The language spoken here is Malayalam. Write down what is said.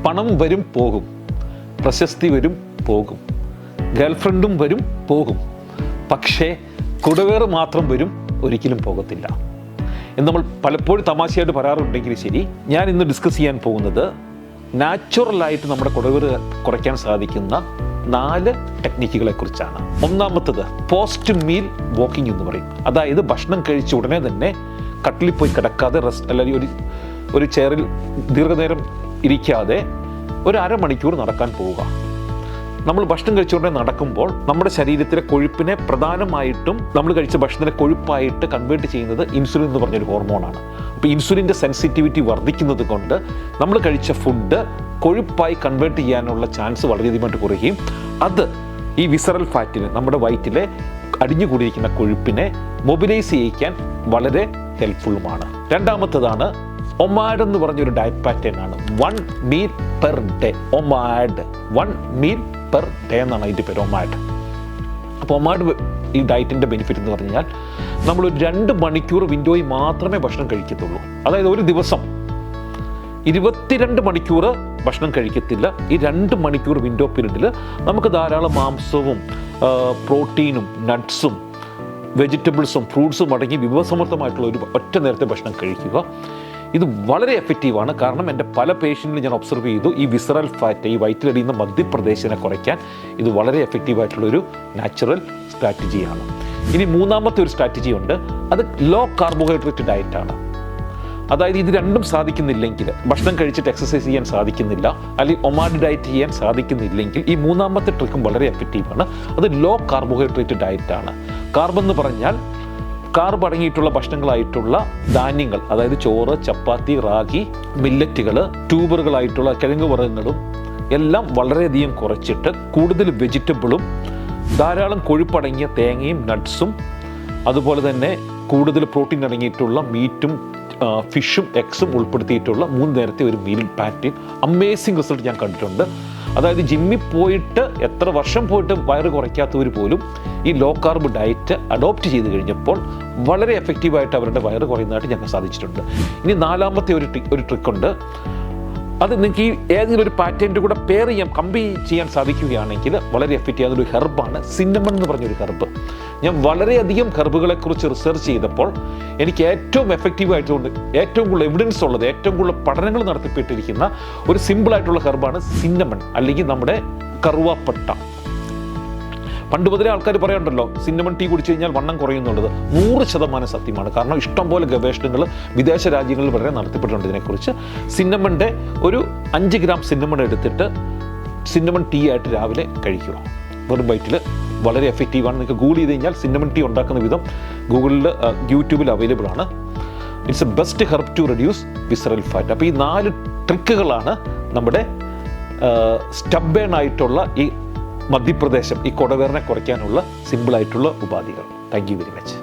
പണം വരും പോകും, പ്രശസ്തി വരും പോകും, ഗേൾഫ്രണ്ടും വരും പോകും, പക്ഷേ കുടവേറ് മാത്രം വരും, ഒരിക്കലും പോകത്തില്ല എന്ന് നമ്മൾ പലപ്പോഴും തമാശയായിട്ട് പറയാറുണ്ടെങ്കിൽ ശരി, ഞാൻ ഇന്ന് ഡിസ്കസ് ചെയ്യാൻ പോകുന്നത് നാച്ചുറലായിട്ട് നമ്മുടെ കുടവേറ് കുറയ്ക്കാൻ സാധിക്കുന്ന 4 ടെക്നിക്കുകളെ കുറിച്ചാണ്. ഒന്നാമത്തത് പോസ്റ്റ് മീൽ വാക്കിംഗ് എന്ന് പറയും. അതായത് ഭക്ഷണം കഴിച്ച ഉടനെ തന്നെ കട്ടിലിൽ പോയി കിടക്കാതെ അല്ലെങ്കിൽ ഒരു ചെയറിൽ ദീർഘനേരം ഇരിക്കാതെ ഒരു അരമണിക്കൂർ നടക്കാൻ പോവുക. നമ്മൾ ഭക്ഷണം കഴിച്ചുകൊണ്ട് നടക്കുമ്പോൾ നമ്മുടെ ശരീരത്തിലെ കൊഴുപ്പിനെ പ്രധാനമായിട്ടും നമ്മൾ കഴിച്ച ഭക്ഷണത്തിലെ കൊഴുപ്പായിട്ട് കൺവേർട്ട് ചെയ്യുന്നത് ഇൻസുലിൻ എന്ന് പറഞ്ഞൊരു ഹോർമോണാണ്. അപ്പോൾ ഇൻസുലിൻ്റെ സെൻസിറ്റിവിറ്റി വർദ്ധിക്കുന്നത് കൊണ്ട് നമ്മൾ കഴിച്ച ഫുഡ് കൊഴുപ്പായി കൺവേർട്ട് ചെയ്യാനുള്ള ചാൻസ് വളരെയധികമായിട്ട് കുറയുകയും അത് ഈ വിസറൽ ഫാറ്റിന്, നമ്മുടെ വയറ്റിലെ അടിഞ്ഞുകൂടിയിരിക്കുന്ന കൊഴുപ്പിനെ മൊബിലൈസ് ചെയ്യിക്കാൻ വളരെ ഹെൽപ്ഫുള്ളുമാണ്. രണ്ടാമത്തതാണ് ഒമാഡ് എന്ന് പറഞ്ഞൊരു ഡയറ്റ് പാറ്റേൺ ആണ്. 1 meal per day. OMAD 1 meal per day എന്നാണ് അതിൻ്റെ പേര്, ഒമാഡ്. അപ്പോൾ ഒമാഡ് ഈ ഡയറ്റിൻ്റെ ബെനിഫിറ്റ് എന്ന് പറഞ്ഞാൽ നമ്മളൊരു 2 മണിക്കൂർ വിൻഡോയിൽ മാത്രമേ ഭക്ഷണം കഴിക്കത്തുള്ളൂ. അതായത് ഒരു ദിവസം 22 മണിക്കൂർ ഭക്ഷണം കഴിക്കത്തില്ല. ഈ 2 മണിക്കൂർ വിൻഡോ പീരീഡിൽ നമുക്ക് ധാരാളം മാംസവും പ്രോട്ടീനും നട്ട്സും വെജിറ്റബിൾസും ഫ്രൂട്ട്സും അടങ്ങി വിഭവസമൃദ്ധമായിട്ടുള്ള ഒരു ഒറ്റ നേരത്തെ ഭക്ഷണം കഴിക്കുക. ഇത് വളരെ എഫക്റ്റീവാണ്. കാരണം എൻ്റെ പല പേഷ്യൻറ്റിലും ഞാൻ ഒബ്സർവ് ചെയ്തു, ഈ വിസറൽ ഫാറ്റ്, ഈ വയറ്റിലടിയുന്ന മധ്യപ്രദേശിനെ കുറയ്ക്കാൻ ഇത് വളരെ എഫക്റ്റീവായിട്ടുള്ളൊരു നാച്ചുറൽ സ്ട്രാറ്റജിയാണ്. ഇനി മൂന്നാമത്തെ ഒരു സ്ട്രാറ്റജി ഉണ്ട്, അത് ലോ കാർബോഹൈഡ്രേറ്റ് ഡയറ്റാണ്. അതായത് ഇത് രണ്ടും സാധിക്കുന്നില്ലെങ്കിൽ, ഭക്ഷണം കഴിച്ചിട്ട് എക്സസൈസ് ചെയ്യാൻ സാധിക്കുന്നില്ല, അല്ലെങ്കിൽ ഒമാഡ് ഡയറ്റ് ചെയ്യാൻ സാധിക്കുന്നില്ലെങ്കിൽ, ഈ മൂന്നാമത്തെ ട്രിക്കും വളരെ എഫക്റ്റീവാണ്. അത് ലോ കാർബോഹൈഡ്രേറ്റ് ഡയറ്റാണ്. കാർബ് എന്ന് പറഞ്ഞാൽ കാർബ് അടങ്ങിയിട്ടുള്ള ഭക്ഷണങ്ങളായിട്ടുള്ള ധാന്യങ്ങൾ, അതായത് ചോറ്, ചപ്പാത്തി, റാഗി, മില്ലറ്റുകൾ, ട്യൂബറുകളായിട്ടുള്ള കിഴങ്ങ് വർഗ്ഗങ്ങളും എല്ലാം വളരെയധികം കുറച്ചിട്ട് കൂടുതൽ വെജിറ്റബിളും ധാരാളം കൊഴുപ്പടങ്ങിയ തേങ്ങയും നട്ട്സും അതുപോലെ തന്നെ കൂടുതൽ പ്രോട്ടീൻ അടങ്ങിയിട്ടുള്ള മീറ്റും ഫിഷും എഗ്സും ഉൾപ്പെടുത്തിയിട്ടുള്ള 3 നേരത്തെ ഒരു മീൽ പാറ്റേൺ അമേസിങ് റിസൾട്ട് ഞാൻ കണ്ടിട്ടുണ്ട്. അതായത് ജിമ്മിൽ പോയിട്ട് എത്ര വർഷം പോയിട്ട് വയറ് കുറയ്ക്കാത്തവർ പോലും ഈ ലോ കാർബ് ഡയറ്റ് അഡോപ്റ്റ് ചെയ്ത് കഴിഞ്ഞപ്പോൾ വളരെ എഫക്റ്റീവായിട്ട് അവരുടെ വയറ് കുറയുന്നതായിട്ട് ഞങ്ങൾക്ക് സാധിച്ചിട്ടുണ്ട്. ഇനി നാലാമത്തെ ഒരു ട്രിക്കുണ്ട്. അത് നിങ്ങൾക്ക് ഈ ഏതെങ്കിലും ഒരു പാറ്റേണിൻ്റെ കൂടെ പെയർ ചെയ്യാൻ, കമ്പൈൻ ചെയ്യാൻ സാധിക്കുകയാണെങ്കിൽ വളരെ എഫക്റ്റീവ്. അതൊരു ഹെർബാണ്, സിന്നമൺ എന്ന് പറഞ്ഞൊരു ഹെർബ്. ഞാൻ വളരെയധികം ഹെർബുകളെക്കുറിച്ച് റിസർച്ച് ചെയ്തപ്പോൾ എനിക്ക് ഏറ്റവും എഫക്റ്റീവായിട്ടുകൊണ്ട് ഏറ്റവും കൂടുതൽ എവിഡൻസ് ഉള്ളത്, ഏറ്റവും കൂടുതൽ പഠനങ്ങൾ നടത്തിപ്പെട്ടിരിക്കുന്ന ഒരു സിമ്പിളായിട്ടുള്ള ഹെർബാണ് സിന്നമൺ, അല്ലെങ്കിൽ നമ്മുടെ കറുവാപ്പട്ട. പണ്ട് മുതലേ ആൾക്കാർ പറയാറുണ്ടല്ലോ, സിന്നമൺ ടീ കുടിച്ചു കഴിഞ്ഞാൽ വണ്ണം കുറയുന്നുള്ളത്. 100% സത്യമാണ്. കാരണം ഇഷ്ടംപോലെ ഗവേഷണങ്ങൾ വിദേശ രാജ്യങ്ങളിൽ വളരെ നടത്തിപ്പെട്ടിട്ടുണ്ട് ഇതിനെക്കുറിച്ച്. സിന്നമണിൻ്റെ ഒരു 5 ഗ്രാം സിന്നമൺ എടുത്തിട്ട് സിന്നമൺ ടീ ആയിട്ട് രാവിലെ കഴിക്കുക. വെറും വയറ്റിൽ വളരെ എഫക്റ്റീവാണ്. നിങ്ങൾക്ക് ഗൂഗിൾ ചെയ്ത് കഴിഞ്ഞാൽ സിന്നമൺ ടീ ഉണ്ടാക്കുന്ന വിധം ഗൂഗിളിൽ യൂട്യൂബിൽ അവൈലബിൾ ആണ്. It's a best herb to reduce visceral fat. അപ്പോൾ ഈ 4 ട്രിക്കുകളാണ് നമ്മുടെ സ്റ്റബേൺ ആയിട്ടുള്ള ഈ മധ്യപ്രദേശം, ഈ കുടവേറിനെ കുറയ്ക്കാനുള്ള സിമ്പിളായിട്ടുള്ള ഉപാധികൾ. Thank you very much.